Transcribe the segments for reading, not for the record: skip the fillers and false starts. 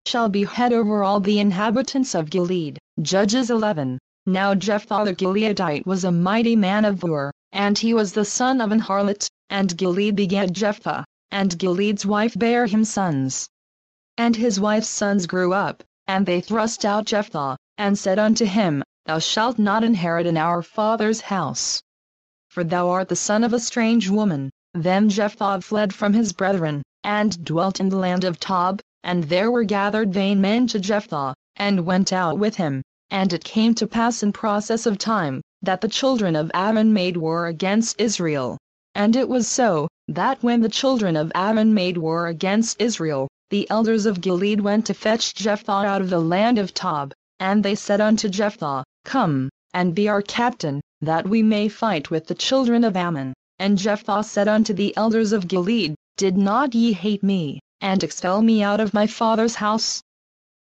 shall be head over all the inhabitants of Gilead. Judges 11. Now Jephthah the Gileadite was a mighty man of war, and he was the son of an harlot, and Gilead begat Jephthah, and Gilead's wife bare him sons. And his wife's sons grew up, and they thrust out Jephthah, and said unto him, Thou shalt not inherit in our father's house, for thou art the son of a strange woman. Then Jephthah fled from his brethren, and dwelt in the land of Tob, and there were gathered vain men to Jephthah, and went out with him. And it came to pass in process of time, that the children of Ammon made war against Israel. And it was so, that when the children of Ammon made war against Israel, the elders of Gilead went to fetch Jephthah out of the land of Tob, and they said unto Jephthah, Come, and be our captain, that we may fight with the children of Ammon. And Jephthah said unto the elders of Gilead, Did not ye hate me, and expel me out of my father's house?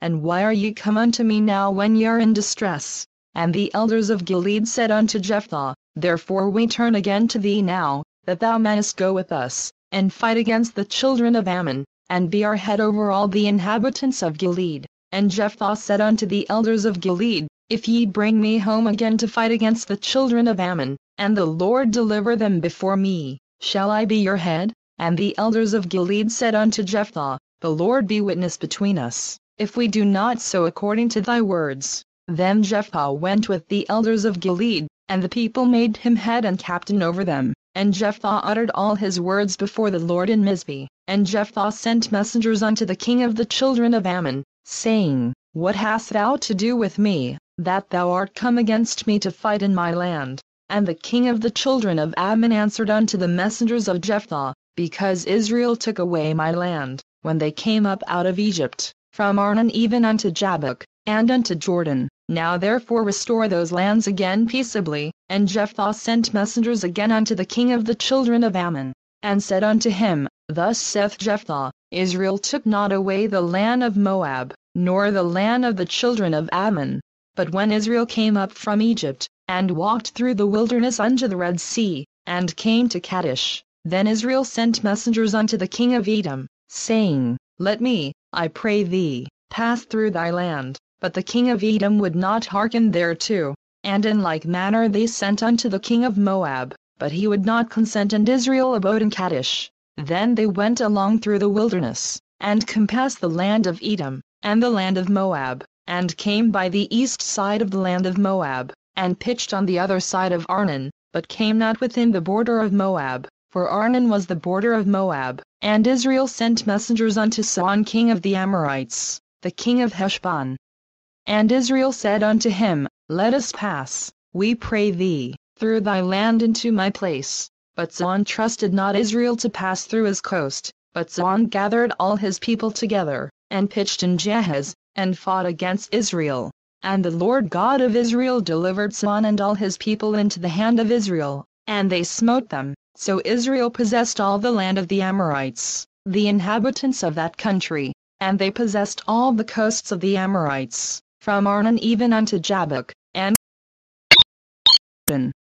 And why are ye come unto me now when ye are in distress? And the elders of Gilead said unto Jephthah, Therefore we turn again to thee now, that thou mayest go with us, and fight against the children of Ammon, and be our head over all the inhabitants of Gilead. And Jephthah said unto the elders of Gilead, If ye bring me home again to fight against the children of Ammon, and the Lord deliver them before me, shall I be your head? And the elders of Gilead said unto Jephthah, The Lord be witness between us, if we do not so according to thy words. Then Jephthah went with the elders of Gilead, and the people made him head and captain over them. And Jephthah uttered all his words before the Lord in Mizpeh. And Jephthah sent messengers unto the king of the children of Ammon, saying, What hast thou to do with me, that thou art come against me to fight in my land? And the king of the children of Ammon answered unto the messengers of Jephthah, Because Israel took away my land, when they came up out of Egypt, from Arnon even unto Jabbok, and unto Jordan. Now therefore restore those lands again peaceably. And Jephthah sent messengers again unto the king of the children of Ammon, and said unto him, Thus saith Jephthah, Israel took not away the land of Moab, nor the land of the children of Ammon. But when Israel came up from Egypt, and walked through the wilderness unto the Red Sea, and came to Kadesh, then Israel sent messengers unto the king of Edom, saying, Let me, I pray thee, pass through thy land. But the king of Edom would not hearken thereto. And in like manner they sent unto the king of Moab, but he would not consent, and Israel abode in Kadesh. Then they went along through the wilderness, and compassed the land of Edom, and the land of Moab, and came by the east side of the land of Moab, and pitched on the other side of Arnon, but came not within the border of Moab, for Arnon was the border of Moab. And Israel sent messengers unto Sihon king of the Amorites, the king of Heshbon. And Israel said unto him, Let us pass, we pray thee, through thy land into my place. But Sihon trusted not Israel to pass through his coast, but Sihon gathered all his people together, and pitched in Jahaz, and fought against Israel. And the Lord God of Israel delivered Sihon and all his people into the hand of Israel, and they smote them. So Israel possessed all the land of the Amorites, the inhabitants of that country, and they possessed all the coasts of the Amorites, from Arnon even unto Jabbok, and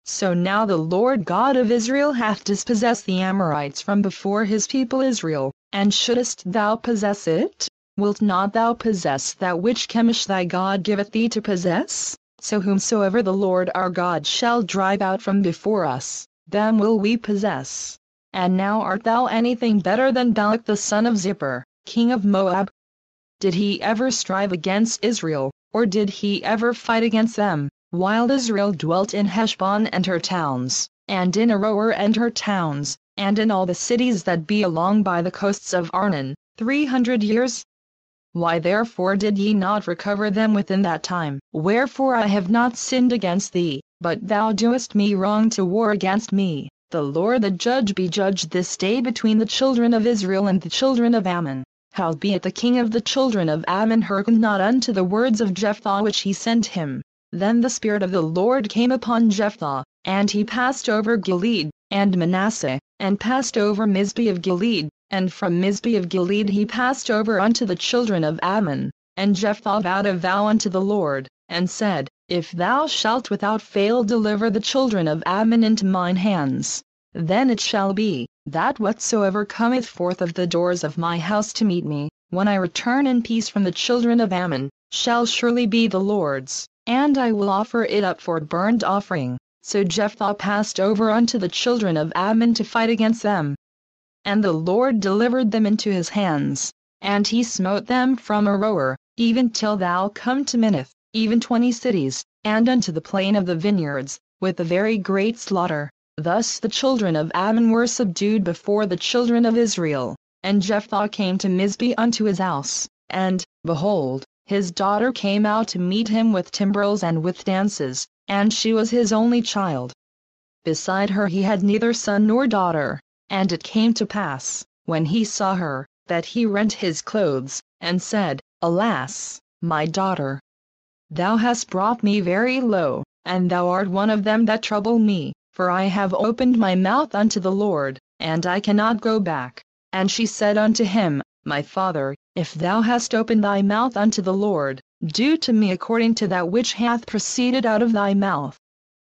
so now the Lord God of Israel hath dispossessed the Amorites from before his people Israel. And shouldest thou possess it? Wilt not thou possess that which Chemosh thy God giveth thee to possess? So whomsoever the Lord our God shall drive out from before us, them will we possess. And now art thou anything better than Balak the son of Zippor, king of Moab? Did he ever strive against Israel, or did he ever fight against them, while Israel dwelt in Heshbon and her towns, and in Aroer and her towns, and in all the cities that be along by the coasts of Arnon, 300 years? Why therefore did ye not recover them within that time? Wherefore I have not sinned against thee, but thou doest me wrong to war against me. The Lord the judge be judged this day between the children of Israel and the children of Ammon. Howbeit the king of the children of Ammon hearkened not unto the words of Jephthah which he sent him. Then the Spirit of the Lord came upon Jephthah, and he passed over Gilead, and Manasseh, and passed over Mizpeh of Gilead, and from Mizpeh of Gilead he passed over unto the children of Ammon. And Jephthah vowed a vow unto the Lord, and said, If thou shalt without fail deliver the children of Ammon into mine hands, then it shall be, that whatsoever cometh forth of the doors of my house to meet me, when I return in peace from the children of Ammon, shall surely be the Lord's, and I will offer it up for burnt offering. So Jephthah passed over unto the children of Ammon to fight against them. And the Lord delivered them into his hands, and he smote them from Aroer, even till thou come to Minnith, even 20 cities, and unto the plain of the vineyards, with a very great slaughter. Thus the children of Ammon were subdued before the children of Israel. And Jephthah came to Mizpeh unto his house, and, behold, his daughter came out to meet him with timbrels and with dances, and she was his only child. Beside her he had neither son nor daughter. And it came to pass, when he saw her, that he rent his clothes, and said, Alas, my daughter! Thou hast brought me very low, and thou art one of them that trouble me, for I have opened my mouth unto the Lord, and I cannot go back. And she said unto him, My father, if thou hast opened thy mouth unto the Lord, do to me according to that which hath proceeded out of thy mouth.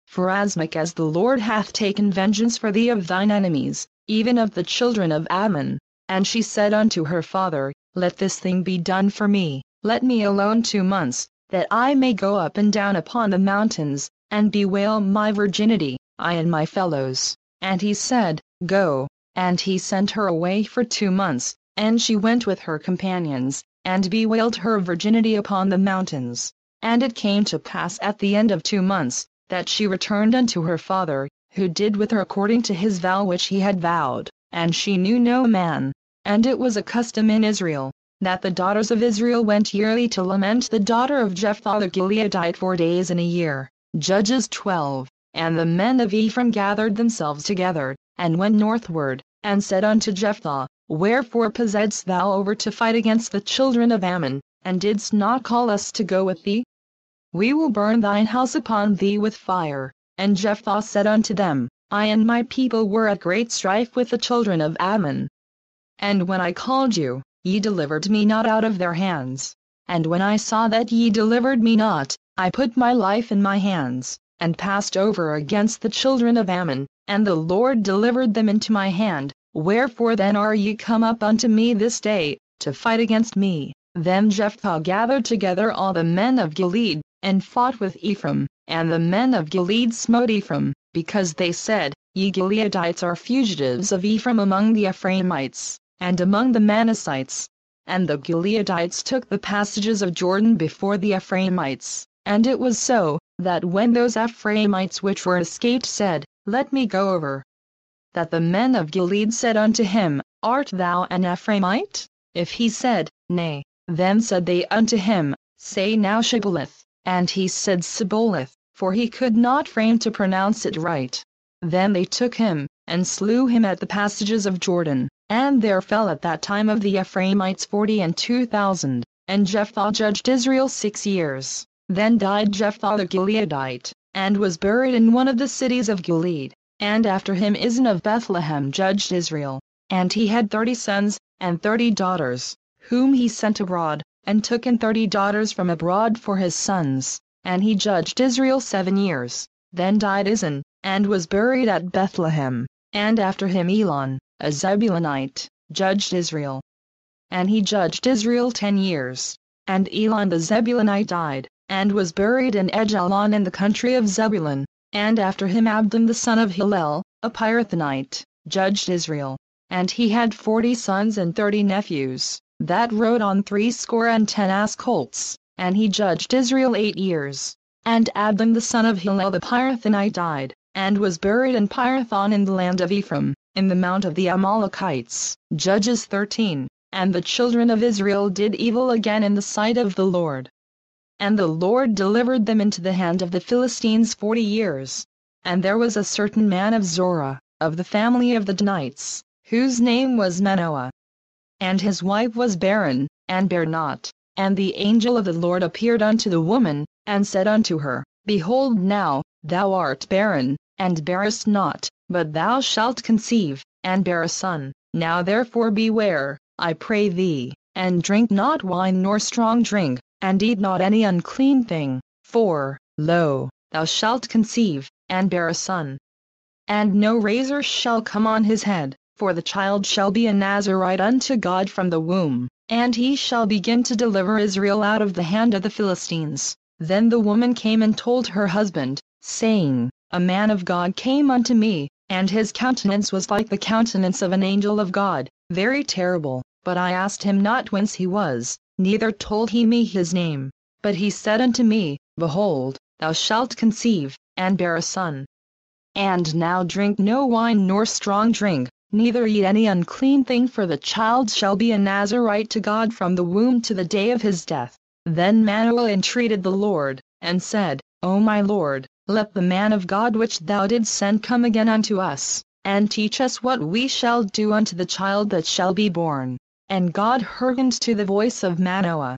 Forasmuch as the Lord hath taken vengeance for thee of thine enemies, even of the children of Ammon. And she said unto her father, Let this thing be done for me, let me alone 2 months, that I may go up and down upon the mountains, and bewail my virginity, I and my fellows. And he said, Go. And he sent her away for 2 months, and she went with her companions, and bewailed her virginity upon the mountains. And it came to pass at the end of 2 months, that she returned unto her father, who did with her according to his vow which he had vowed, and she knew no man. And it was a custom in Israel, that the daughters of Israel went yearly to lament the daughter of Jephthah the Gileadite 4 days in a year. Judges 12. And the men of Ephraim gathered themselves together, and went northward, and said unto Jephthah, Wherefore passedst thou over to fight against the children of Ammon, and didst not call us to go with thee? We will burn thine house upon thee with fire. And Jephthah said unto them, I and my people were at great strife with the children of Ammon. And when I called you, ye delivered me not out of their hands. And when I saw that ye delivered me not, I put my life in my hands, and passed over against the children of Ammon, and the Lord delivered them into my hand. Wherefore then are ye come up unto me this day, to fight against me? Then Jephthah gathered together all the men of Gilead, and fought with Ephraim. And the men of Gilead smote Ephraim, because they said, Ye Gileadites are fugitives of Ephraim among the Ephraimites, and among the Manassites. And the Gileadites took the passages of Jordan before the Ephraimites. And it was so, that when those Ephraimites which were escaped said, Let me go over, that the men of Gilead said unto him, Art thou an Ephraimite? If he said, Nay, then said they unto him, Say now Shibboleth. And he said Sibboleth, for he could not frame to pronounce it right. Then they took him, and slew him at the passages of Jordan, and there fell at that time of the Ephraimites 42,000, and Jephthah judged Israel 6 years. Then died Jephthah the Gileadite, and was buried in one of the cities of Gilead, and after him Izan of Bethlehem judged Israel. And he had 30 sons, and 30 daughters, whom he sent abroad, and took in 30 daughters from abroad for his sons, and he judged Israel 7 years. Then died Izan, and was buried at Bethlehem, and after him Elon, a Zebulunite, judged Israel. And he judged Israel 10 years. And Elon the Zebulunite died, and was buried in Ajalon in the country of Zebulun, and after him Abdon the son of Hillel, a Pirathonite, judged Israel. And he had 40 sons and 30 nephews, that rode on 70 ass colts, and he judged Israel 8 years. And Abdon the son of Hillel the Pirathonite died, and was buried in Pirathon in the land of Ephraim, in the mount of the Amalekites. Judges 13. And the children of Israel did evil again in the sight of the Lord. And the Lord delivered them into the hand of the Philistines 40 years. And there was a certain man of Zorah, of the family of the Danites, whose name was Manoah. And his wife was barren, and bare not. And the angel of the Lord appeared unto the woman, and said unto her, Behold now, thou art barren, and bearest not, but thou shalt conceive, and bear a son. Now therefore beware, I pray thee, and drink not wine nor strong drink, and eat not any unclean thing, for, lo, thou shalt conceive, and bear a son. And no razor shall come on his head, for the child shall be a Nazarite unto God from the womb. and he shall begin to deliver Israel out of the hand of the Philistines. Then the woman came and told her husband, saying, A man of God came unto me, and his countenance was like the countenance of an angel of God, very terrible. But I asked him not whence he was, neither told he me his name. But he said unto me, Behold, thou shalt conceive, and bear a son. And now drink no wine nor strong drink, neither eat any unclean thing, for the child shall be a Nazarite to God from the womb to the day of his death. Then Manoah entreated the Lord, and said, O my Lord, let the man of God which thou didst send come again unto us, and teach us what we shall do unto the child that shall be born. And God hearkened to the voice of Manoah.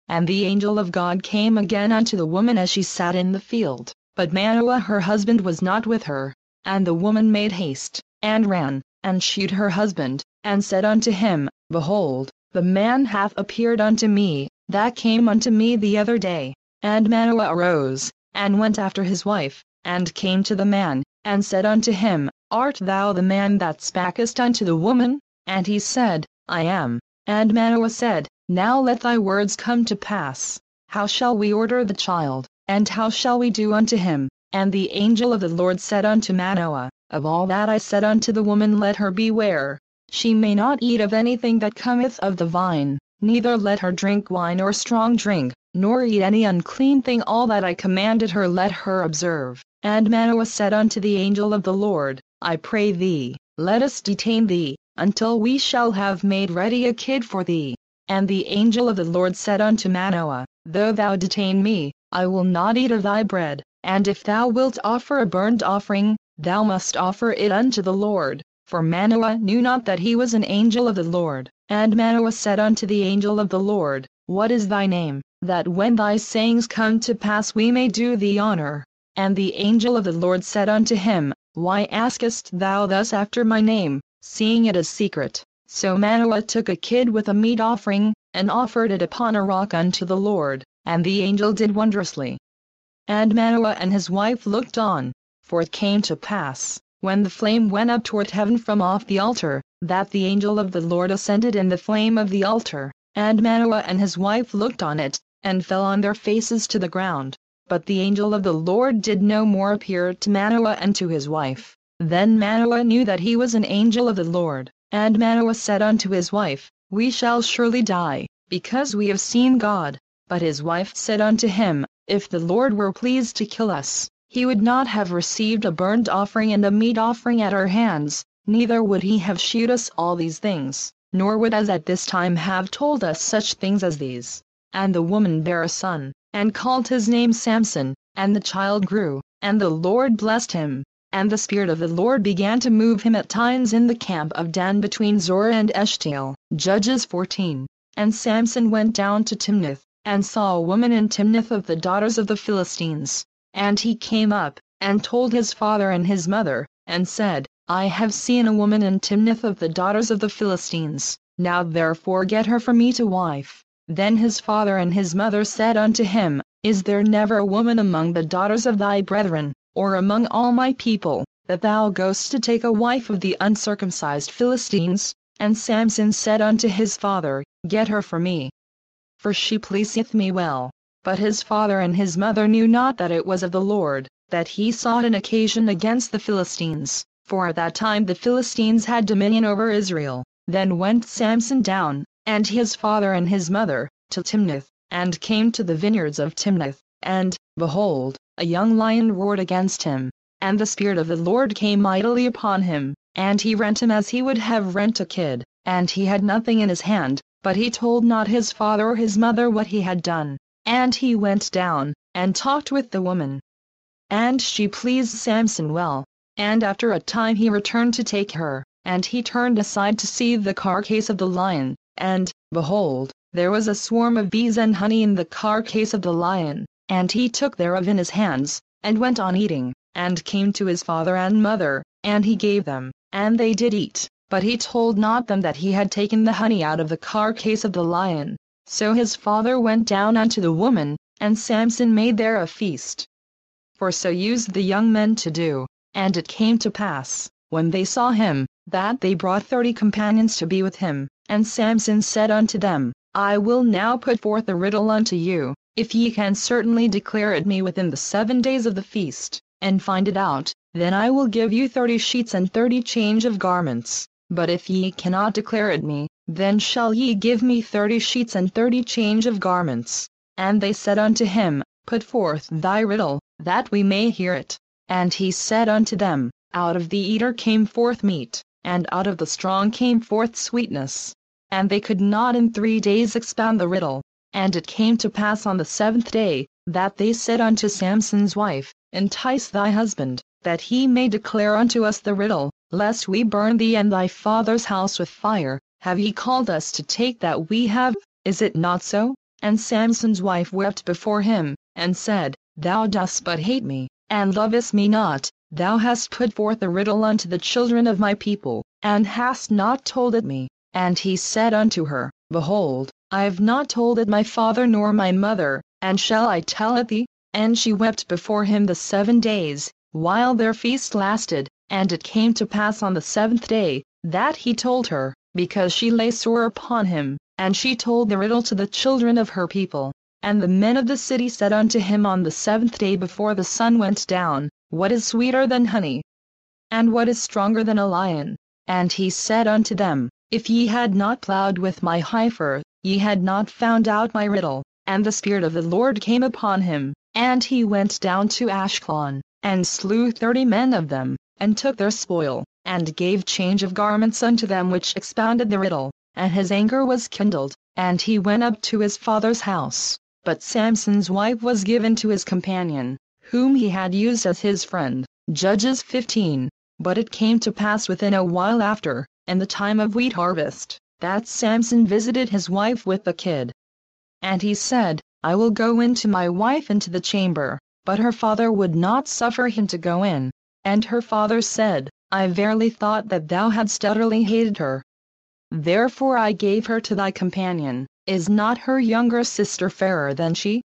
And the angel of God came again unto the woman as she sat in the field, but Manoah her husband was not with her. And the woman made haste, and ran, and shewed her husband, and said unto him, Behold, the man hath appeared unto me, that came unto me the other day. And Manoah arose, and went after his wife, and came to the man, and said unto him, Art thou the man that spakest unto the woman? And he said, I am. And Manoah said, Now let thy words come to pass. How shall we order the child, and how shall we do unto him? And the angel of the Lord said unto Manoah, Of all that I said unto the woman let her beware. She may not eat of anything that cometh of the vine, neither let her drink wine or strong drink, nor eat any unclean thing. All that I commanded her let her observe. And Manoah said unto the angel of the Lord, I pray thee, let us detain thee, until we shall have made ready a kid for thee. And the angel of the Lord said unto Manoah, Though thou detain me, I will not eat of thy bread, and if thou wilt offer a burnt offering, thou must offer it unto the Lord. For Manoah knew not that he was an angel of the Lord. And Manoah said unto the angel of the Lord, What is thy name, that when thy sayings come to pass we may do thee honor? And the angel of the Lord said unto him, Why askest thou thus after my name, seeing it is secret? So Manoah took a kid with a meat offering, and offered it upon a rock unto the Lord, and the angel did wondrously. And Manoah and his wife looked on, for it came to pass, when the flame went up toward heaven from off the altar, that the angel of the Lord ascended in the flame of the altar, and Manoah and his wife looked on it, and fell on their faces to the ground. But the angel of the Lord did no more appear to Manoah and to his wife. Then Manoah knew that he was an angel of the Lord. And Manoah said unto his wife, We shall surely die, because we have seen God. But his wife said unto him, If the Lord were pleased to kill us, he would not have received a burnt offering and a meat offering at our hands, neither would he have shewed us all these things, nor would as at this time have told us such things as these. And the woman bare a son, and called his name Samson, and the child grew, and the Lord blessed him. And the Spirit of the Lord began to move him at times in the camp of Dan between Zorah and Eshtaol. Judges 14. And Samson went down to Timnath, and saw a woman in Timnath of the daughters of the Philistines. And he came up, and told his father and his mother, and said, I have seen a woman in Timnath of the daughters of the Philistines, now therefore get her for me to wife. Then his father and his mother said unto him, Is there never a woman among the daughters of thy brethren, or among all my people, that thou goest to take a wife of the uncircumcised Philistines? And Samson said unto his father, Get her for me, for she pleaseth me well. But his father and his mother knew not that it was of the Lord, that he sought an occasion against the Philistines, for at that time the Philistines had dominion over Israel. Then went Samson down, and his father and his mother, to Timnath, and came to the vineyards of Timnath, and, behold, a young lion roared against him. And the Spirit of the Lord came mightily upon him, and he rent him as he would have rent a kid, and he had nothing in his hand, but he told not his father or his mother what he had done. And he went down, and talked with the woman. And she pleased Samson well, and after a time he returned to take her, and he turned aside to see the carcase of the lion, and, behold, there was a swarm of bees and honey in the carcase of the lion, and he took thereof in his hands, and went on eating, and came to his father and mother, and he gave them, and they did eat, but he told not them that he had taken the honey out of the carcase of the lion. So his father went down unto the woman, and Samson made there a feast. For so used the young men to do. And it came to pass, when they saw him, that they brought 30 companions to be with him, And Samson said unto them, I will now put forth a riddle unto you, if ye can certainly declare it me within the 7 days of the feast, and find it out, then I will give you 30 sheets and 30 change of garments. But if ye cannot declare it me, then shall ye give me 30 sheets and 30 change of garments. And they said unto him, Put forth thy riddle, that we may hear it. And he said unto them, Out of the eater came forth meat, and out of the strong came forth sweetness. And they could not in 3 days expound the riddle. And it came to pass on the 7th day, that they said unto Samson's wife, Entice thy husband, that he may declare unto us the riddle, lest we burn thee and thy father's house with fire. Have ye called us to take that we have? Is it not so? And Samson's wife wept before him, and said, Thou dost but hate me, and lovest me not. Thou hast put forth a riddle unto the children of my people, and hast not told it me. And he said unto her, Behold, I have not told it my father nor my mother, and shall I tell it thee? And she wept before him the 7 days, while their feast lasted. And it came to pass on the 7th day, that he told her, because she lay sore upon him. And she told the riddle to the children of her people. And the men of the city said unto him on the 7th day before the sun went down, What is sweeter than honey? And what is stronger than a lion? And he said unto them, If ye had not plowed with my heifer, ye had not found out my riddle. And the Spirit of the Lord came upon him, and he went down to Ashkelon, and slew 30 men of them, and took their spoil, and gave change of garments unto them which expounded the riddle. And his anger was kindled, and he went up to his father's house. But Samson's wife was given to his companion, whom he had used as his friend. Judges 15. But it came to pass within a while after, in the time of wheat harvest, that Samson visited his wife with the kid. And he said, I will go in to my wife into the chamber. But her father would not suffer him to go in. And her father said, I verily thought that thou hadst utterly hated her. Therefore I gave her to thy companion. Is not her younger sister fairer than she?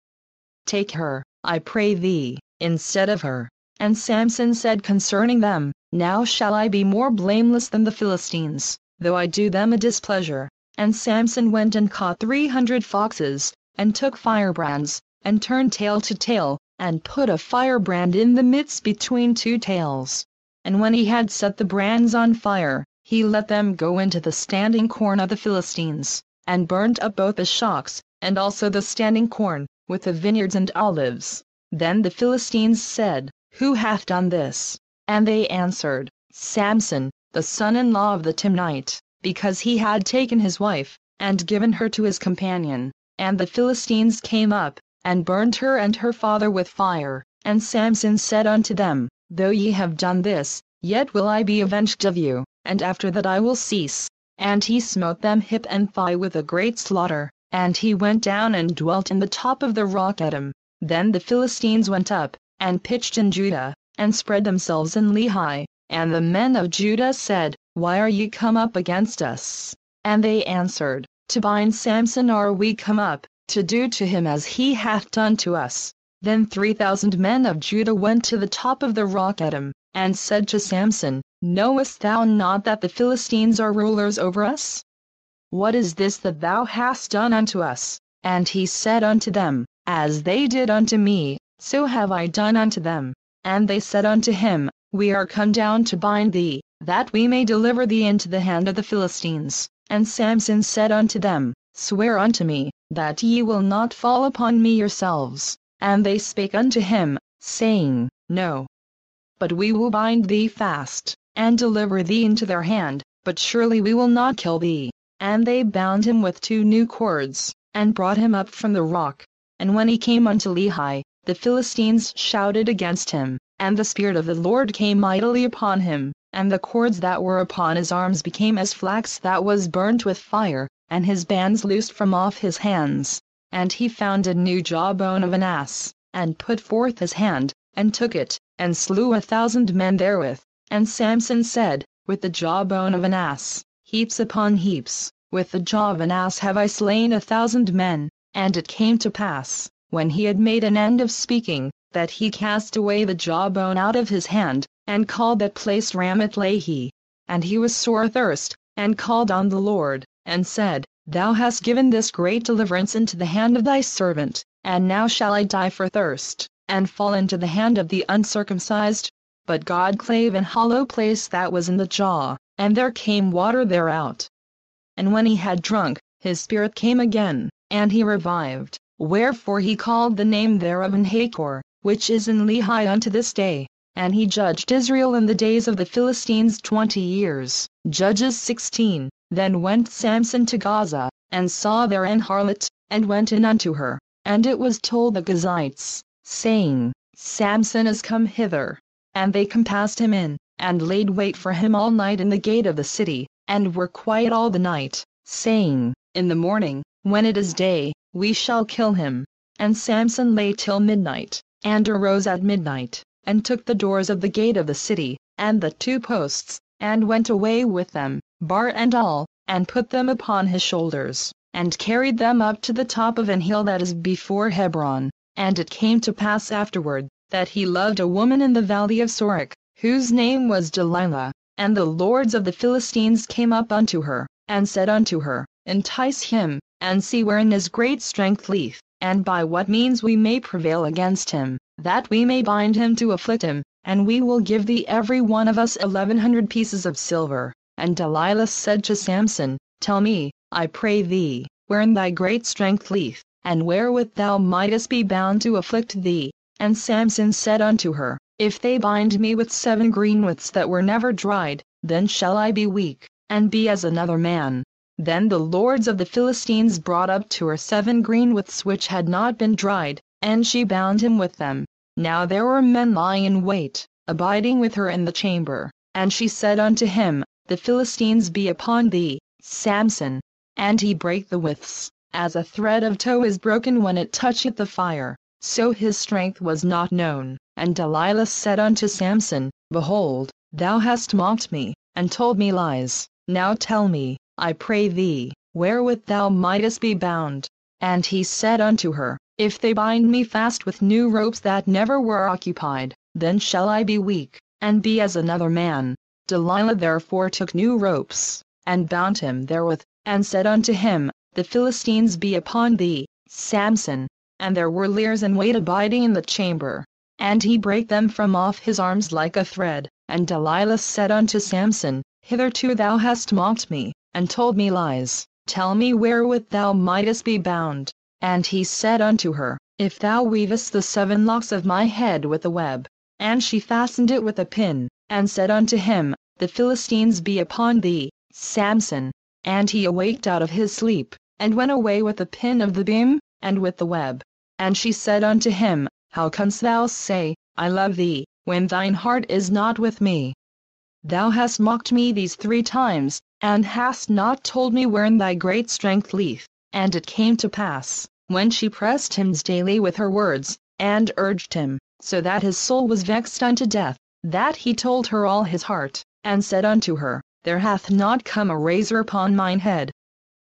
Take her, I pray thee, instead of her. And Samson said concerning them, Now shall I be more blameless than the Philistines, though I do them a displeasure. And Samson went and caught 300 foxes, and took firebrands, and turned tail to tail, and put a firebrand in the midst between 2 tails. And when he had set the brands on fire, he let them go into the standing corn of the Philistines, and burnt up both the shocks, and also the standing corn, with the vineyards and olives. Then the Philistines said, Who hath done this? And they answered, Samson, the son-in-law of the Timnite, because he had taken his wife, and given her to his companion. And the Philistines came up, and burned her and her father with fire. And Samson said unto them, Though ye have done this, yet will I be avenged of you, and after that I will cease. And he smote them hip and thigh with a great slaughter, and he went down and dwelt in the top of the rock Edom. Then the Philistines went up, and pitched in Judah, and spread themselves in Lehi. And the men of Judah said, Why are ye come up against us? And they answered, To bind Samson are we come up, to do to him as he hath done to us. Then 3,000 men of Judah went to the top of the rock Edom, and said to Samson, Knowest thou not that the Philistines are rulers over us? What is this that thou hast done unto us? And he said unto them, As they did unto me, so have I done unto them. And they said unto him, We are come down to bind thee, that we may deliver thee into the hand of the Philistines. And Samson said unto them, Swear unto me, that ye will not fall upon me yourselves. And they spake unto him, saying, No. But we will bind thee fast, and deliver thee into their hand, but surely we will not kill thee. And they bound him with 2 new cords, and brought him up from the rock. And when he came unto Lehi, the Philistines shouted against him, and the Spirit of the Lord came mightily upon him, and the cords that were upon his arms became as flax that was burnt with fire, and his bands loosed from off his hands. And he found a new jawbone of an ass, and put forth his hand, and took it, and slew 1,000 men therewith. And Samson said, With the jawbone of an ass, heaps upon heaps, with the jaw of an ass have I slain 1,000 men. And it came to pass, when he had made an end of speaking, that he cast away the jawbone out of his hand, and called that place Ramath Lehi. And he was sore athirst, and called on the Lord. and said, Thou hast given this great deliverance into the hand of thy servant, and now shall I die for thirst, and fall into the hand of the uncircumcised? But God clave an hollow place that was in the jaw, and there came water thereout. And when he had drunk, his spirit came again, and he revived, wherefore he called the name thereof Enhakor, which is in Lehi unto this day. And he judged Israel in the days of the Philistines 20 years. Judges 16. Then went Samson to Gaza, and saw there an harlot, and went in unto her. And it was told the Gazites, saying, Samson is come hither. And they compassed him in, and laid wait for him all night in the gate of the city, and were quiet all the night, saying, In the morning, when it is day, we shall kill him. And Samson lay till midnight, and arose at midnight, and took the doors of the gate of the city, and the 2 posts, and went away with them, bar and all, and put them upon his shoulders, and carried them up to the top of an hill that is before Hebron. And it came to pass afterward, that he loved a woman in the valley of Sorek, whose name was Delilah. And the lords of the Philistines came up unto her, and said unto her, Entice him, and see wherein his great strength lieth, and by what means we may prevail against him, that we may bind him to afflict him, and we will give thee every one of us 1100 pieces of silver. And Delilah said to Samson, Tell me, I pray thee, wherein thy great strength lieth, and wherewith thou mightest be bound to afflict thee. And Samson said unto her, If they bind me with 7 greenwiths that were never dried, then shall I be weak, and be as another man. Then the lords of the Philistines brought up to her 7 greenwiths which had not been dried, and she bound him with them. Now there were men lying in wait, abiding with her in the chamber. And she said unto him, The Philistines be upon thee, Samson. And he brake the withs, as a thread of tow is broken when it toucheth the fire, so his strength was not known. And Delilah said unto Samson, Behold, thou hast mocked me, and told me lies. Now tell me, I pray thee, wherewith thou mightest be bound. And he said unto her, If they bind me fast with new ropes that never were occupied, then shall I be weak, and be as another man. Delilah therefore took new ropes, and bound him therewith, and said unto him, The Philistines be upon thee, Samson. And there were liers in wait abiding in the chamber. And he brake them from off his arms like a thread. And Delilah said unto Samson, Hitherto thou hast mocked me, and told me lies. Tell me wherewith thou mightest be bound. And he said unto her, If thou weavest the 7 locks of my head with a web. And she fastened it with a pin, and said unto him, The Philistines be upon thee, Samson. And he awaked out of his sleep, and went away with the pin of the beam, and with the web. And she said unto him, How canst thou say, I love thee, when thine heart is not with me? Thou hast mocked me these 3 times, and hast not told me wherein thy great strength lieth. And it came to pass, when she pressed him daily with her words, and urged him, so that his soul was vexed unto death, that he told her all his heart, and said unto her, There hath not come a razor upon mine head.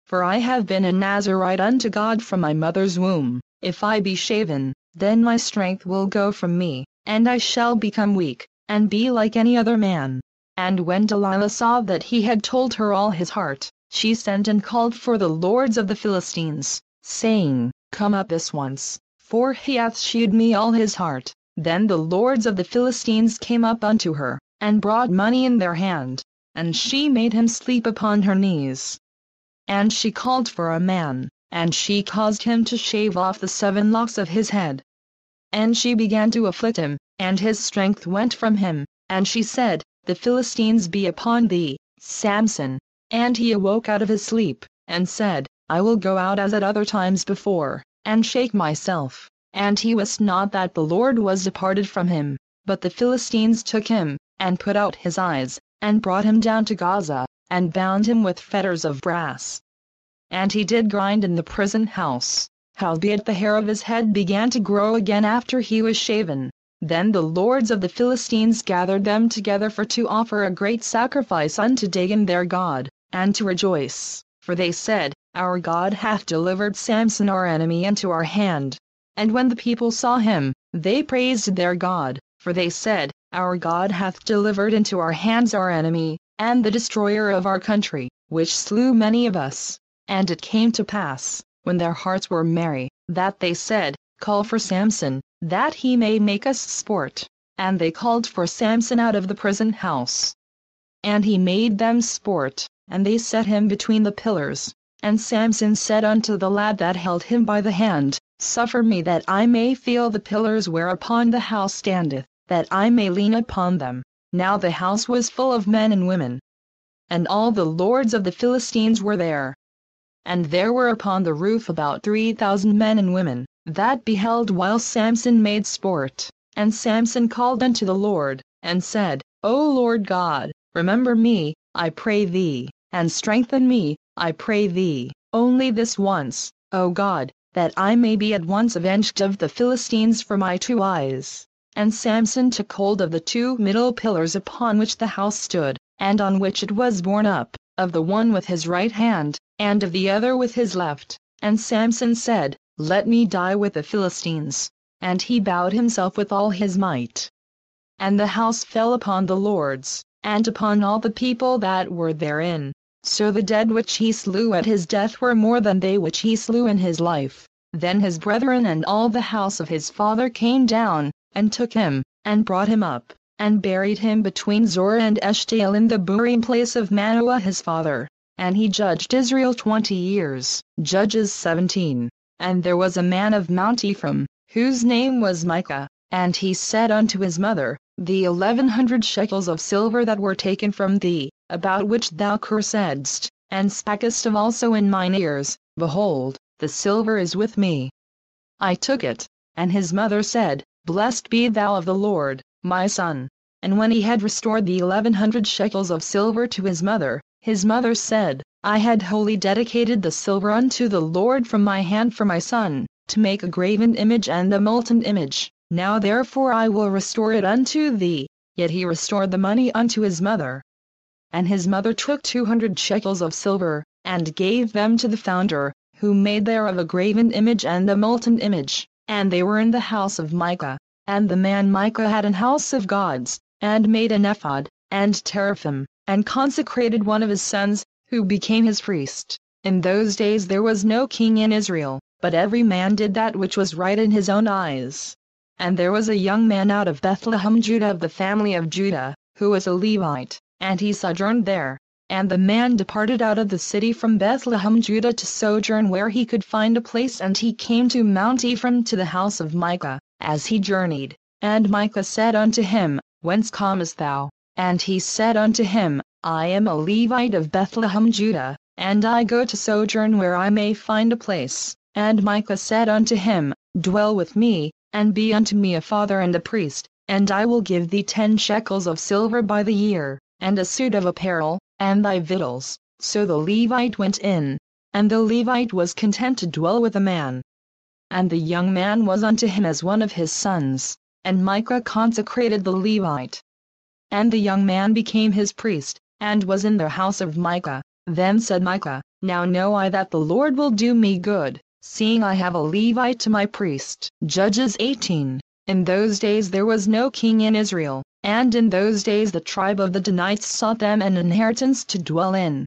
For I have been a Nazarite unto God from my mother's womb. If I be shaven, then my strength will go from me, and I shall become weak, and be like any other man. And when Delilah saw that he had told her all his heart, she sent and called for the lords of the Philistines, saying, Come up this once, for he hath shewed me all his heart. Then the lords of the Philistines came up unto her, and brought money in their hand, and she made him sleep upon her knees. And she called for a man, and she caused him to shave off the 7 locks of his head. And she began to afflict him, and his strength went from him, and she said, The Philistines be upon thee, Samson. And he awoke out of his sleep, and said, I will go out as at other times before, and shake myself. And he wist not that the Lord was departed from him. But the Philistines took him, and put out his eyes, and brought him down to Gaza, and bound him with fetters of brass. And he did grind in the prison house. Howbeit the hair of his head began to grow again after he was shaven. Then the lords of the Philistines gathered them together for to offer a great sacrifice unto Dagon their god, and to rejoice, for they said, Our God hath delivered Samson our enemy into our hand. And when the people saw him, they praised their God, for they said, Our God hath delivered into our hands our enemy, and the destroyer of our country. which slew many of us. And it came to pass, when their hearts were merry, that they said, Call for Samson, that he may make us sport. And they called for Samson out of the prison house. And he made them sport, and they set him between the pillars. And Samson said unto the lad that held him by the hand, Suffer me that I may feel the pillars whereupon the house standeth, that I may lean upon them. Now the house was full of men and women. And all the lords of the Philistines were there. And there were upon the roof about 3,000 men and women, that beheld while Samson made sport. And Samson called unto the Lord, and said, O Lord God, remember me, I pray thee, and strengthen me, I pray thee, only this once, O God, that I may be at once avenged of the Philistines for my 2 eyes. And Samson took hold of the 2 middle pillars upon which the house stood, and on which it was borne up, of the one with his right hand, and of the other with his left. And Samson said, Let me die with the Philistines. And he bowed himself with all his might. And the house fell upon the lords, and upon all the people that were therein. So the dead which he slew at his death were more than they which he slew in his life. Then his brethren and all the house of his father came down, and took him, and brought him up, and buried him between Zorah and Eshtaol in the burying place of Manoah his father. And he judged Israel 20 years. Judges 17. And there was a man of Mount Ephraim, whose name was Micah, and he said unto his mother, The 1100 shekels of silver that were taken from thee, about which thou cursedst, and spakest of also in mine ears, behold, the silver is with me. I took it. And his mother said, Blessed be thou of the Lord, my son. And when he had restored the 1100 shekels of silver to his mother said, I had wholly dedicated the silver unto the Lord from my hand for my son, to make a graven image and a molten image. Now therefore I will restore it unto thee. Yet he restored the money unto his mother. And his mother took 200 shekels of silver, and gave them to the founder, who made thereof a graven image and a molten image, and they were in the house of Micah. And the man Micah had an house of gods, and made an ephod, and teraphim, and consecrated one of his sons, who became his priest. In those days there was no king in Israel, but every man did that which was right in his own eyes. And there was a young man out of Bethlehem Judah of the family of Judah, who was a Levite, and he sojourned there. And the man departed out of the city from Bethlehem Judah to sojourn where he could find a place, and he came to Mount Ephraim to the house of Micah, as he journeyed. And Micah said unto him, Whence comest thou? And he said unto him, I am a Levite of Bethlehem Judah, and I go to sojourn where I may find a place. And Micah said unto him, Dwell with me, and be unto me a father and a priest, and I will give thee 10 shekels of silver by the year, and a suit of apparel, and thy victuals. So the Levite went in, and the Levite was content to dwell with the man. And the young man was unto him as one of his sons, and Micah consecrated the Levite. And the young man became his priest, and was in the house of Micah. Then said Micah, Now know I that the Lord will do me good, seeing I have a Levite to my priest. Judges 18. In those days there was no king in Israel, and in those days the tribe of the Danites sought them an inheritance to dwell in.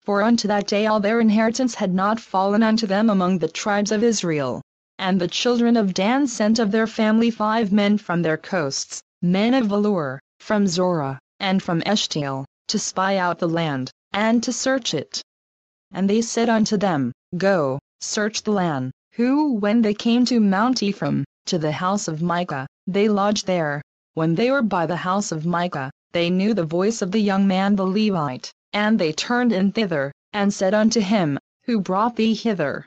For unto that day all their inheritance had not fallen unto them among the tribes of Israel. And the children of Dan sent of their family 5 men from their coasts, men of valor, from Zorah, and from Eshtaol, to spy out the land, and to search it. And they said unto them, Go, search the land. Who, when they came to Mount Ephraim, to the house of Micah, they lodged there. When they were by the house of Micah, they knew the voice of the young man the Levite, and they turned in thither, and said unto him, Who brought thee hither?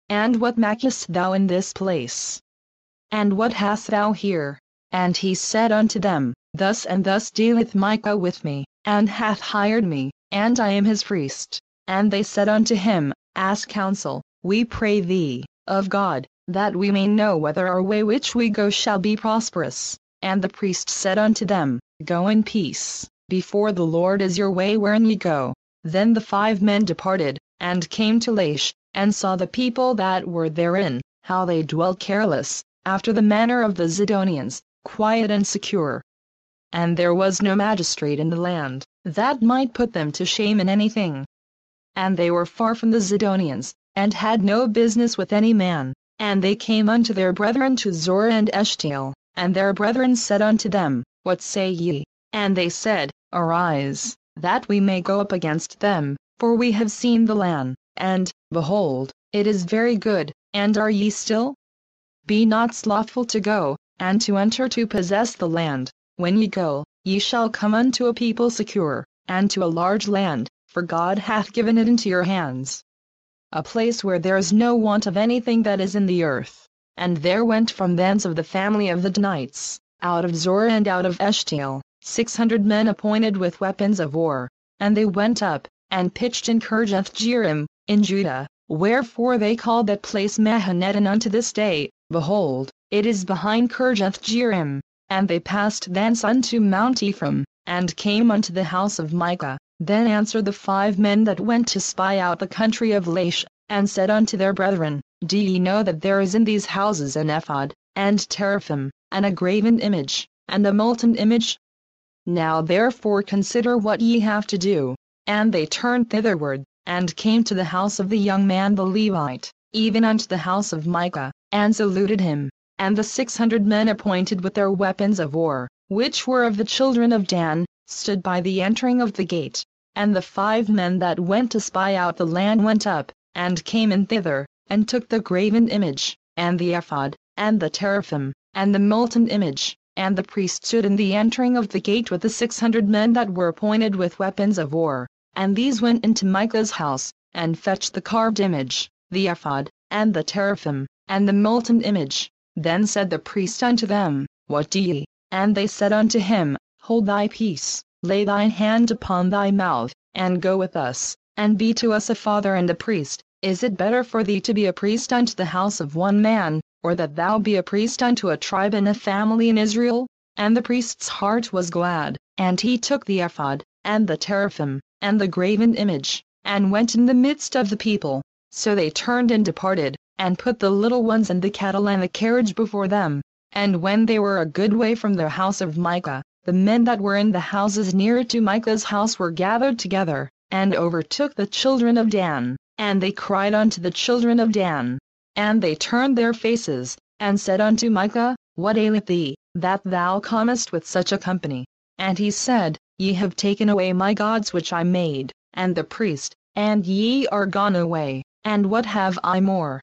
And what makest thou in this place? And what hast thou here? And he said unto them, Thus and thus dealeth Micah with me, and hath hired me, and I am his priest. And they said unto him, Ask counsel, we pray thee, of God, that we may know whether our way which we go shall be prosperous. And the priest said unto them, Go in peace, before the Lord is your way wherein ye go. Then the 5 men departed, and came to Laish, and saw the people that were therein, how they dwelt careless, after the manner of the Zidonians, quiet and secure. And there was no magistrate in the land, that might put them to shame in anything. and they were far from the Zidonians, and had no business with any man. And they came unto their brethren to Zorah and Eshtaol, and their brethren said unto them, What say ye? And they said, Arise, that we may go up against them, for we have seen the land, and, behold, it is very good. And are ye still? Be not slothful to go, and to enter to possess the land. When ye go, ye shall come unto a people secure, and to a large land, for God hath given it into your hands. A place where there is no want of anything that is in the earth. And there went from thence of the family of the Danites, out of Zorah and out of Eshtaol, 600 men appointed with weapons of war. And they went up, and pitched in Kirjath-jearim, in Judah, wherefore they called that place Mahanet, and unto this day, behold, it is behind Kirjath-jearim. And they passed thence unto Mount Ephraim, and came unto the house of Micah. Then answered the 5 men that went to spy out the country of Laish, and said unto their brethren, Do ye know that there is in these houses an ephod, and teraphim, and a graven image, and a molten image? Now therefore consider what ye have to do. And they turned thitherward, and came to the house of the young man the Levite, even unto the house of Micah, and saluted him. And the 600 men appointed with their weapons of war, which were of the children of Dan, stood by the entering of the gate. And the 5 men that went to spy out the land went up, and came in thither, and took the graven image, and the ephod, and the teraphim, and the molten image. And the priest stood in the entering of the gate with the 600 men that were appointed with weapons of war. And these went into Micah's house, and fetched the carved image, the ephod, and the teraphim, and the molten image. Then said the priest unto them, What do ye? And they said unto him, Hold thy peace, lay thine hand upon thy mouth, and go with us, and be to us a father and a priest. Is it better for thee to be a priest unto the house of one man, or that thou be a priest unto a tribe and a family in Israel? And the priest's heart was glad, and he took the ephod, and the teraphim, and the graven image, and went in the midst of the people. So they turned and departed, and put the little ones and the cattle and the carriage before them. And when they were a good way from the house of Micah, the men that were in the houses near to Micah's house were gathered together, and overtook the children of Dan, and they cried unto the children of Dan. And they turned their faces, and said unto Micah, What aileth thee, that thou comest with such a company? And he said, Ye have taken away my gods which I made, and the priest, and ye are gone away, and what have I more?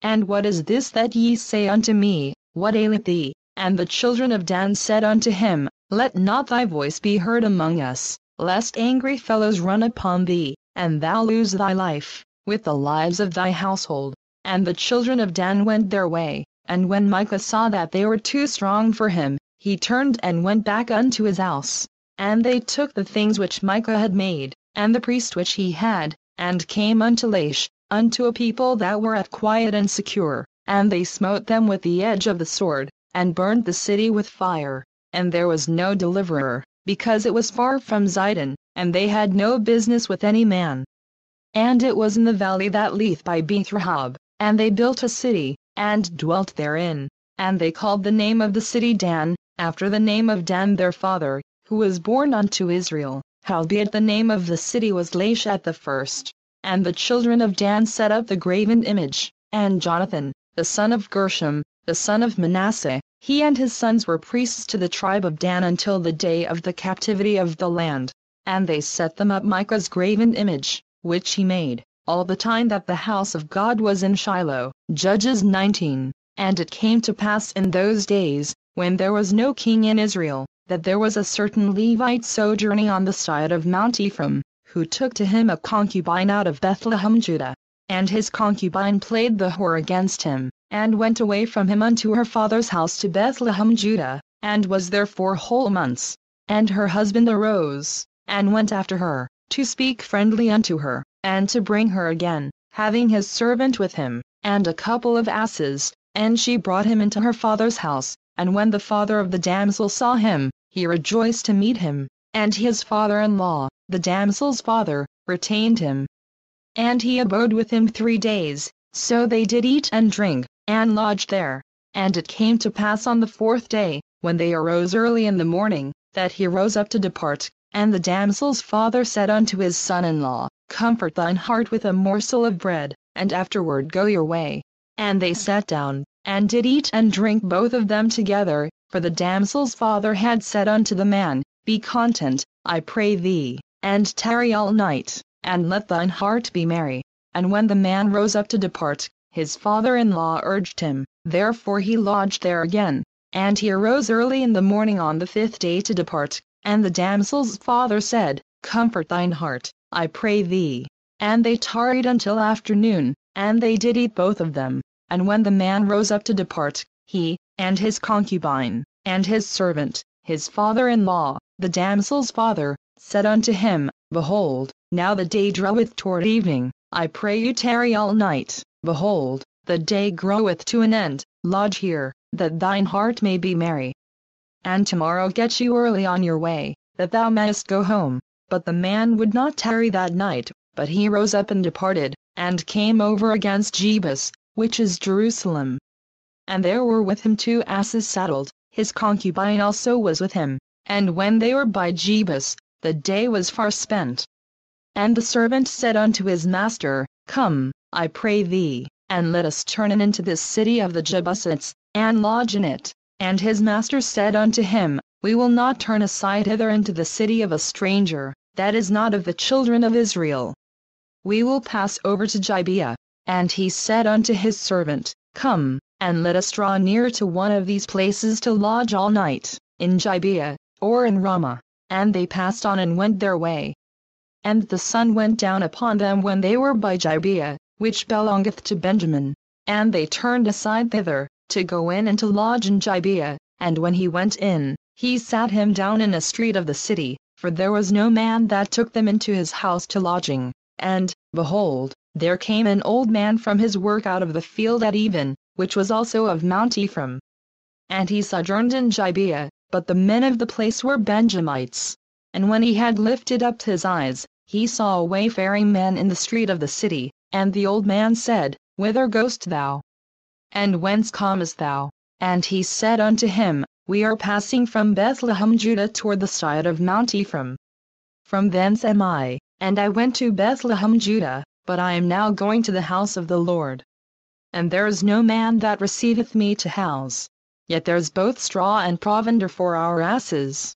And what is this that ye say unto me, What aileth thee? And the children of Dan said unto him, Let not thy voice be heard among us, lest angry fellows run upon thee, and thou lose thy life, with the lives of thy household. And the children of Dan went their way, and when Micah saw that they were too strong for him, he turned and went back unto his house. And they took the things which Micah had made, and the priest which he had, and came unto Laish, unto a people that were at quiet and secure, and they smote them with the edge of the sword, and burned the city with fire. And there was no deliverer, because it was far from Zidon, and they had no business with any man. And it was in the valley that lieth by Beth-Rahab, and they built a city, and dwelt therein. And they called the name of the city Dan, after the name of Dan their father, who was born unto Israel. Howbeit the name of the city was Laish at the first. And the children of Dan set up the graven image, and Jonathan, the son of Gershom, the son of Manasseh, he and his sons were priests to the tribe of Dan until the day of the captivity of the land. And they set them up Micah's graven image, which he made, all the time that the house of God was in Shiloh. Judges 19. And it came to pass in those days, when there was no king in Israel, that there was a certain Levite sojourning on the side of Mount Ephraim, who took to him a concubine out of Bethlehem Judah. And his concubine played the whore against him, and went away from him unto her father's house to Bethlehem Judah, and was there 4 whole months. And her husband arose, and went after her, to speak friendly unto her, and to bring her again, having his servant with him, and a couple of asses. And she brought him into her father's house, and when the father of the damsel saw him, he rejoiced to meet him, and his father-in-law, the damsel's father, retained him. And he abode with him 3 days, so they did eat and drink, and lodged there. And it came to pass on the 4th day, when they arose early in the morning, that he rose up to depart. And the damsel's father said unto his son-in-law, comfort thine heart with a morsel of bread, and afterward go your way. And they sat down, and did eat and drink both of them together, for the damsel's father had said unto the man, Be content, I pray thee, and tarry all night, and let thine heart be merry. And when the man rose up to depart, his father-in-law urged him, therefore he lodged there again. And he arose early in the morning on the 5th day to depart, and the damsel's father said, Comfort thine heart, I pray thee. And they tarried until afternoon, and they did eat both of them. And when the man rose up to depart, he, and his concubine, and his servant, his father-in-law, the damsel's father, said unto him, Behold, now the day draweth toward evening, I pray you tarry all night. Behold, the day groweth to an end, lodge here, that thine heart may be merry. And tomorrow get you early on your way, that thou mayest go home. But the man would not tarry that night, but he rose up and departed, and came over against Jebus, which is Jerusalem. And there were with him 2 asses saddled, his concubine also was with him. And when they were by Jebus, the day was far spent. And the servant said unto his master, Come, I pray thee, and let us turn in into this city of the Jebusites, and lodge in it. And his master said unto him, We will not turn aside hither into the city of a stranger, that is not of the children of Israel. We will pass over to Gibeah. And he said unto his servant, Come, and let us draw near to one of these places to lodge all night, in Gibeah, or in Ramah. And they passed on and went their way. And the sun went down upon them when they were by Gibeah, which belongeth to Benjamin. And they turned aside thither, to go in and to lodge in Gibeah. And when he went in, he sat him down in a street of the city, for there was no man that took them into his house to lodging. And, behold, there came an old man from his work out of the field at even, which was also of Mount Ephraim. And he sojourned in Gibeah, but the men of the place were Benjamites. And when he had lifted up his eyes, he saw a wayfaring man in the street of the city, and the old man said, Whither goest thou? And whence comest thou? And he said unto him, We are passing from Bethlehem Judah toward the side of Mount Ephraim. From thence am I, and I went to Bethlehem Judah, but I am now going to the house of the Lord. And there is no man that receiveth me to house, yet there is both straw and provender for our asses.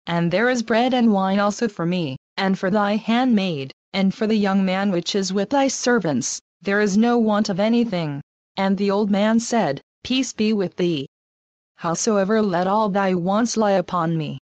And there is bread and wine also for me, and for thy handmaid, and for the young man which is with thy servants, there is no want of anything. And the old man said, Peace be with thee. Howsoever let all thy wants lie upon me.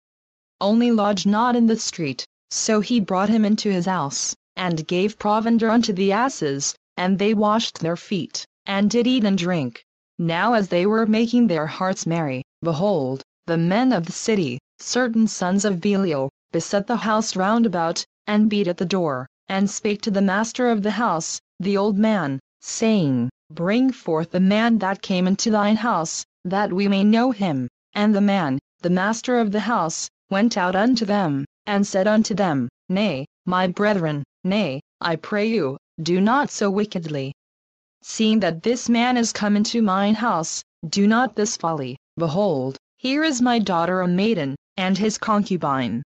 Only lodge not in the street. So he brought him into his house, and gave provender unto the asses, and they washed their feet, and did eat and drink. Now as they were making their hearts merry, behold, the men of the city, certain sons of Belial, beset the house round about, and beat at the door, and spake to the master of the house, the old man, saying, Bring forth the man that came into thine house, that we may know him. And the man, the master of the house, went out unto them, and said unto them, Nay, my brethren, nay, I pray you, do not so wickedly. Seeing that this man is come into mine house, do not this folly. Behold, here is my daughter a maiden, and his concubine.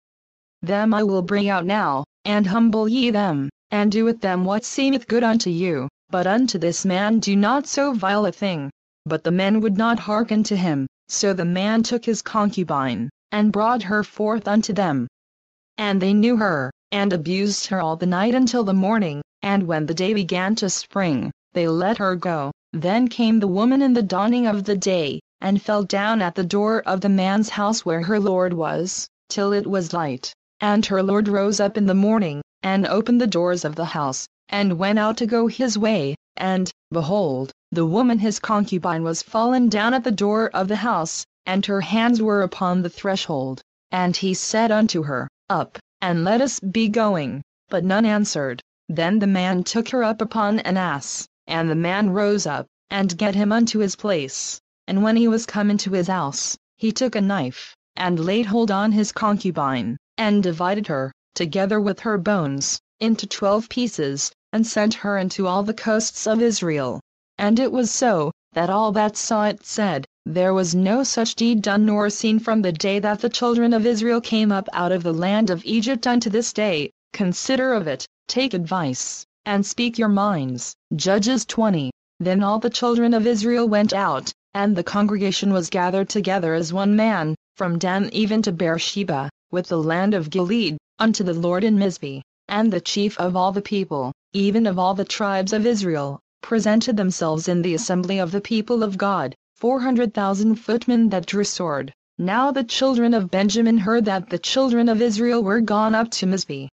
Them I will bring out now, and humble ye them, and do with them what seemeth good unto you, but unto this man do not so vile a thing. But the men would not hearken to him, so the man took his concubine, and brought her forth unto them. And they knew her, and abused her all the night until the morning, and when the day began to spring, they let her go. Then came the woman in the dawning of the day, and fell down at the door of the man's house where her lord was, till it was light. And her lord rose up in the morning, and opened the doors of the house, and went out to go his way, and, behold, the woman his concubine was fallen down at the door of the house, and her hands were upon the threshold. And he said unto her, Up, and let us be going. But none answered. Then the man took her up upon an ass, and the man rose up, and gat him unto his place. And when he was come into his house, he took a knife, and laid hold on his concubine, and divided her, together with her bones, into 12 pieces, and sent her into all the coasts of Israel. And it was so, that all that saw it said, There was no such deed done nor seen from the day that the children of Israel came up out of the land of Egypt unto this day. Consider of it, take advice, and speak your minds. Judges 20. Then all the children of Israel went out, and the congregation was gathered together as one man, from Dan even to Beersheba, with the land of Gilead, unto the Lord in Mizpeh. And the chief of all the people, even of all the tribes of Israel, presented themselves in the assembly of the people of God, 400,000 footmen that drew sword. Now the children of Benjamin heard that the children of Israel were gone up to Mizpeh.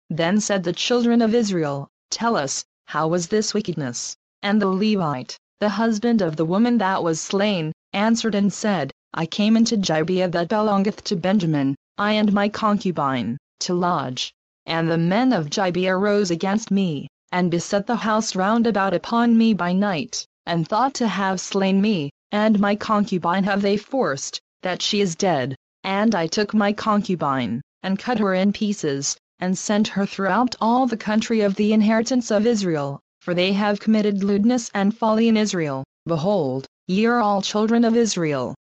Then said the children of Israel, Tell us, how was this wickedness? And the Levite, the husband of the woman that was slain, answered and said, I came into Gibeah that belongeth to Benjamin, I and my concubine, to lodge. And the men of Gibeah rose against me, and beset the house round about upon me by night, and thought to have slain me, and my concubine have they forced, that she is dead. And I took my concubine, and cut her in pieces, and sent her throughout all the country of the inheritance of Israel, for they have committed lewdness and folly in Israel. Behold, ye are all children of Israel.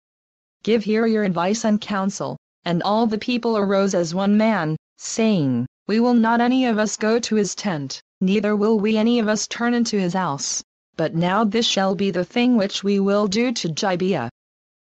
Give here your advice and counsel. And all the people arose as one man, saying, We will not any of us go to his tent, neither will we any of us turn into his house. But now this shall be the thing which we will do to Gibeah.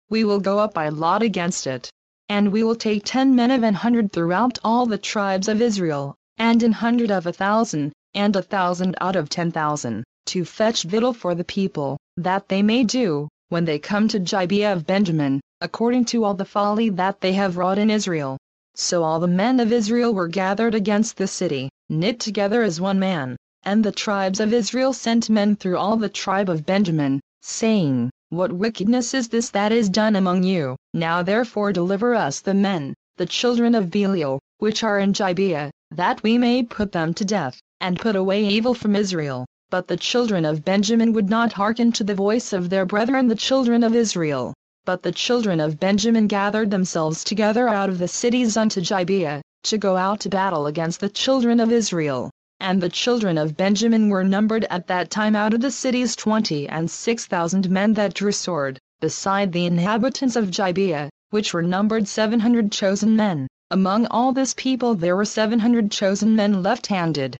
We will go up by lot against it. And we will take 10 men of 100 throughout all the tribes of Israel, and 100 of 1,000, and 1,000 out of 10,000, to fetch victual for the people, that they may do, when they come to Gibeah of Benjamin, according to all the folly that they have wrought in Israel. So all the men of Israel were gathered against the city, knit together as one man. And the tribes of Israel sent men through all the tribe of Benjamin, saying, What wickedness is this that is done among you? Now therefore deliver us the men, the children of Belial, which are in Gibeah, that we may put them to death, and put away evil from Israel. But the children of Benjamin would not hearken to the voice of their brethren the children of Israel. But the children of Benjamin gathered themselves together out of the cities unto Gibeah, to go out to battle against the children of Israel. And the children of Benjamin were numbered at that time out of the cities 26,000 men that drew sword, beside the inhabitants of Gibeah, which were numbered 700 chosen men. Among all this people there were 700 chosen men left-handed.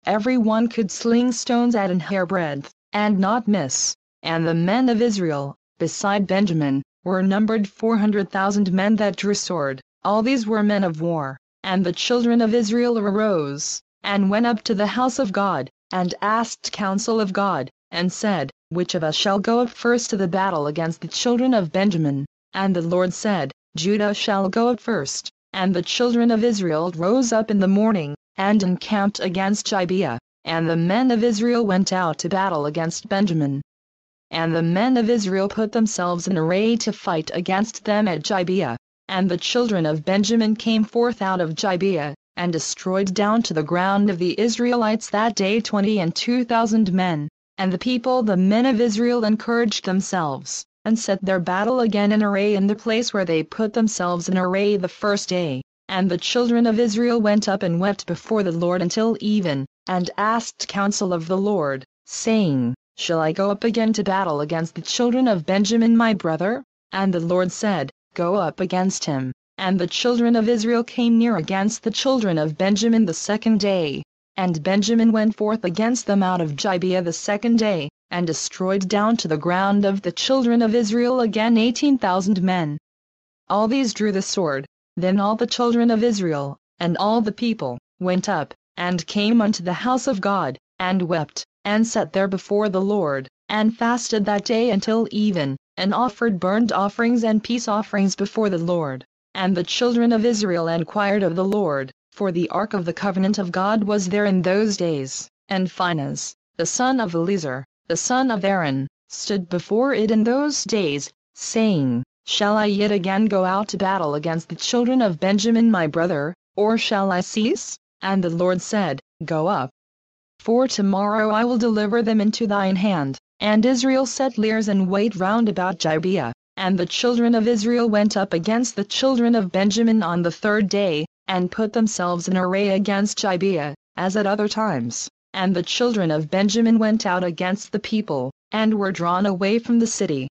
Every one could sling stones at an hairbreadth, and not miss. And the men of Israel, beside Benjamin, were numbered 400,000 men that drew sword. All these were men of war. And the children of Israel arose, and went up to the house of God, and asked counsel of God, and said, Which of us shall go up first to the battle against the children of Benjamin? And the Lord said, Judah shall go up first. And the children of Israel rose up in the morning, and encamped against Gibeah. And the men of Israel went out to battle against Benjamin. And the men of Israel put themselves in array to fight against them at Gibeah. And the children of Benjamin came forth out of Gibeah, and destroyed down to the ground of the Israelites that day 22,000 men. And the people, the men of Israel, encouraged themselves, and set their battle again in array in the place where they put themselves in array the first day. And the children of Israel went up and wept before the Lord until even, and asked counsel of the Lord, saying, Shall I go up again to battle against the children of Benjamin my brother? And the Lord said, Go up against him. And the children of Israel came near against the children of Benjamin the second day. And Benjamin went forth against them out of Gibeah the second day, and destroyed down to the ground of the children of Israel again 18,000 men. All these drew the sword. Then all the children of Israel, and all the people, went up, and came unto the house of God, and wept, and sat there before the Lord, and fasted that day until even, and offered burnt offerings and peace offerings before the Lord. And the children of Israel inquired of the Lord, for the ark of the covenant of God was there in those days, and Phinehas, the son of Eleazar, the son of Aaron, stood before it in those days, saying, Shall I yet again go out to battle against the children of Benjamin my brother, or shall I cease? And the Lord said, Go up. For tomorrow I will deliver them into thine hand. And Israel set liers in wait round about Gibeah. And the children of Israel went up against the children of Benjamin on the third day, and put themselves in array against Gibeah, as at other times. And the children of Benjamin went out against the people, and were drawn away from the city.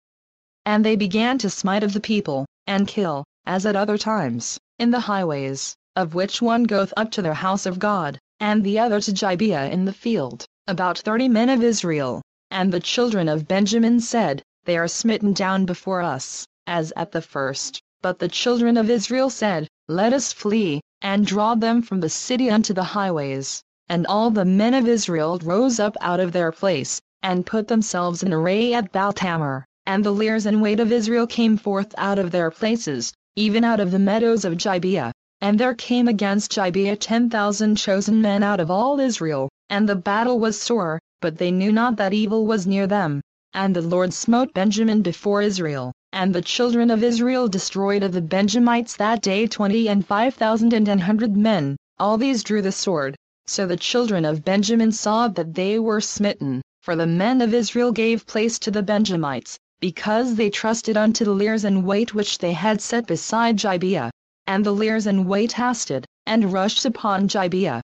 And they began to smite of the people, and kill, as at other times, in the highways, of which one goeth up to the house of God, and the other to Gibeah in the field, about 30 men of Israel. And the children of Benjamin said, They are smitten down before us, as at the first. But the children of Israel said, Let us flee, and draw them from the city unto the highways. And all the men of Israel rose up out of their place, and put themselves in array at Baal-tamar. And the leers and weight of Israel came forth out of their places, even out of the meadows of Gibeah. And there came against Gibeah 10,000 chosen men out of all Israel, and the battle was sore, but they knew not that evil was near them. And the Lord smote Benjamin before Israel, and the children of Israel destroyed of the Benjamites that day 25,100 men, all these drew the sword. So the children of Benjamin saw that they were smitten, for the men of Israel gave place to the Benjamites, because they trusted unto the leers and weight which they had set beside Gibeah. And the leers and weight hasted, and rushed upon Gibeah.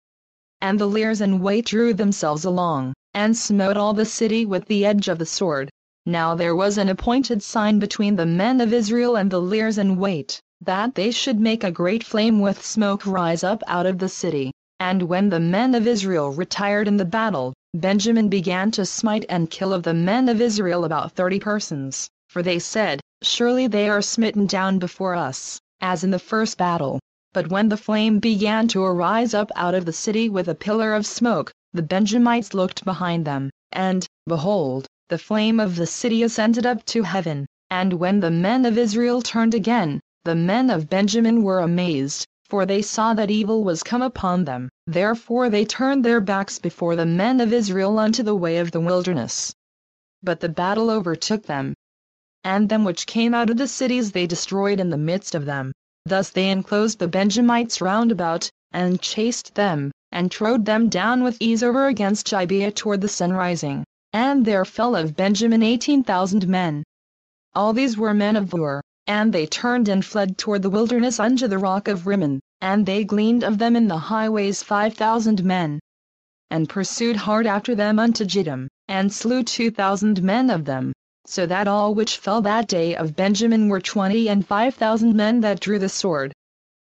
And the leers and weight drew themselves along, and smote all the city with the edge of the sword. Now there was an appointed sign between the men of Israel and the leers and weight, that they should make a great flame with smoke rise up out of the city. And when the men of Israel retired in the battle, Benjamin began to smite and kill of the men of Israel about 30 persons, for they said, Surely they are smitten down before us, as in the first battle. But when the flame began to arise up out of the city with a pillar of smoke, the Benjamites looked behind them, and, behold, the flame of the city ascended up to heaven. And when the men of Israel turned again, the men of Benjamin were amazed, for they saw that evil was come upon them. Therefore they turned their backs before the men of Israel unto the way of the wilderness. But the battle overtook them, and them which came out of the cities they destroyed in the midst of them. Thus they enclosed the Benjamites round about, and chased them, and trode them down with ease over against Gibeah toward the sun rising. And there fell of Benjamin 18,000 men. All these were men of Ur, and they turned and fled toward the wilderness unto the rock of Rimmon, and they gleaned of them in the highways 5,000 men. And pursued hard after them unto Jiddim, and slew 2,000 men of them, so that all which fell that day of Benjamin were 25,000 men that drew the sword.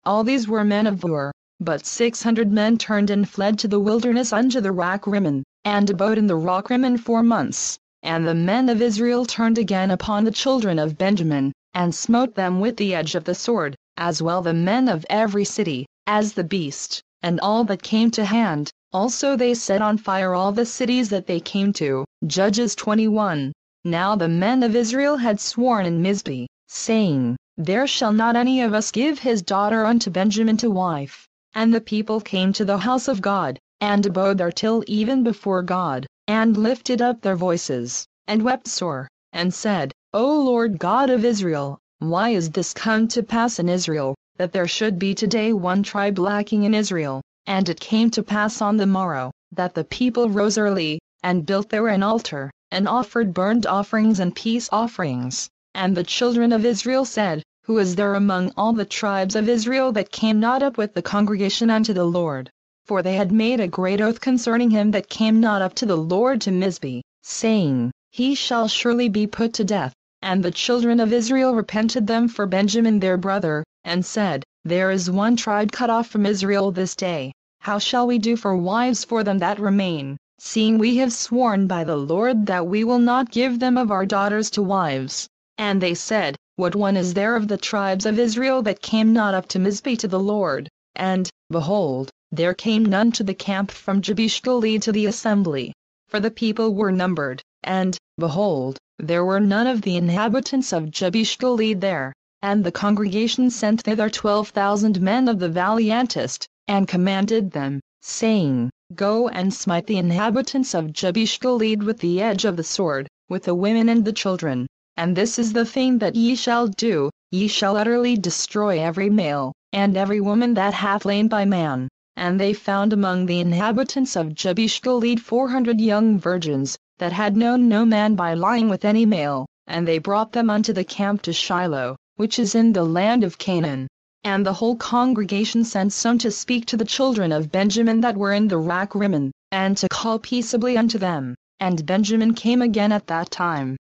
All these were men of Ur, but 600 men turned and fled to the wilderness unto the rock Rimmon, and abode in the rock Rimmon 4 months. And the men of Israel turned again upon the children of Benjamin, and smote them with the edge of the sword, as well the men of every city, as the beast, and all that came to hand. Also they set on fire all the cities that they came to. Judges 21. Now the men of Israel had sworn in Mizpeh, saying, There shall not any of us give his daughter unto Benjamin to wife. And the people came to the house of God, and abode there till even before God, and lifted up their voices, and wept sore, and said, O Lord God of Israel, why is this come to pass in Israel, that there should be today one tribe lacking in Israel? And it came to pass on the morrow, that the people rose early, and built there an altar, and offered burnt offerings and peace offerings. And the children of Israel said, Who is there among all the tribes of Israel that came not up with the congregation unto the Lord? For they had made a great oath concerning him that came not up to the Lord to Mizpeh, saying, He shall surely be put to death. And the children of Israel repented them for Benjamin their brother, and said, There is one tribe cut off from Israel this day. How shall we do for wives for them that remain, seeing we have sworn by the Lord that we will not give them of our daughters to wives? And they said, What one is there of the tribes of Israel that came not up to Mizpeh to the Lord? And, behold, there came none to the camp from Jabesh Gilead to the assembly. For the people were numbered, and, behold, there were none of the inhabitants of Jabesh Gilead there. And the congregation sent thither 12,000 men of the valiantest, and commanded them, saying, Go and smite the inhabitants of Jabesh Gilead with the edge of the sword, with the women and the children. And this is the thing that ye shall do, ye shall utterly destroy every male, and every woman that hath lain by man. And they found among the inhabitants of Jabesh Gilead 400 young virgins, that had known no man by lying with any male, and they brought them unto the camp to Shiloh, which is in the land of Canaan. And the whole congregation sent some to speak to the children of Benjamin that were in the rock Rimmon, and to call peaceably unto them. And Benjamin came again at that time.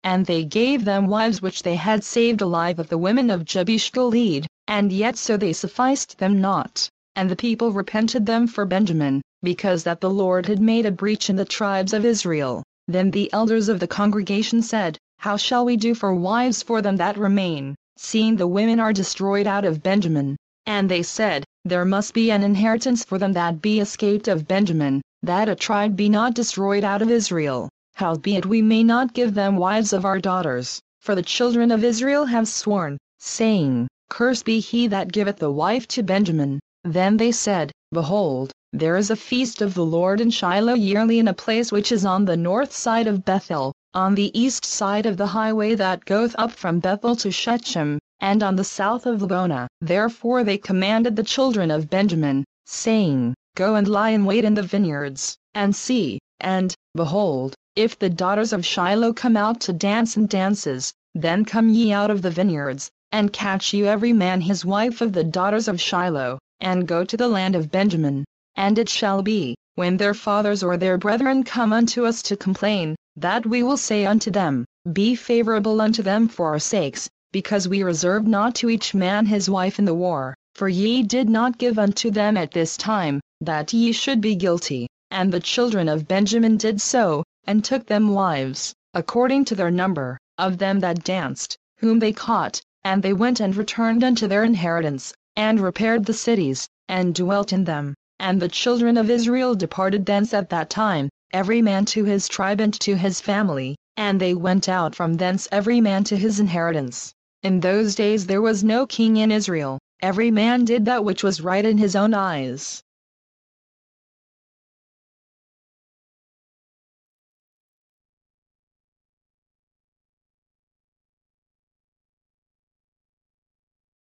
and they gave them wives which they had saved alive of the women of Jabesh Gilead, and yet so they sufficed them not. And the people repented them for Benjamin, because that the Lord had made a breach in the tribes of Israel. Then the elders of the congregation said, How shall we do for wives for them that remain, seeing the women are destroyed out of Benjamin? And they said, There must be an inheritance for them that be escaped of Benjamin, that a tribe be not destroyed out of Israel. Howbeit we may not give them wives of our daughters, for the children of Israel have sworn, saying, Cursed be he that giveth a wife to Benjamin. Then they said, Behold, there is a feast of the Lord in Shiloh yearly in a place which is on the north side of Bethel, on the east side of the highway that goeth up from Bethel to Shechem, and on the south of Lebonah. Therefore they commanded the children of Benjamin, saying, Go and lie in wait in the vineyards, and see, and, behold, if the daughters of Shiloh come out to dance in dances, then come ye out of the vineyards, and catch you every man his wife of the daughters of Shiloh, and go to the land of Benjamin. And it shall be, when their fathers or their brethren come unto us to complain, that we will say unto them, Be favorable unto them for our sakes, because we reserved not to each man his wife in the war, for ye did not give unto them at this time, that ye should be guilty. And the children of Benjamin did so, and took them wives, according to their number, of them that danced, whom they caught, and they went and returned unto their inheritance, and repaired the cities, and dwelt in them. And the children of Israel departed thence at that time, every man to his tribe and to his family, and they went out from thence every man to his inheritance. In those days there was no king in Israel, every man did that which was right in his own eyes.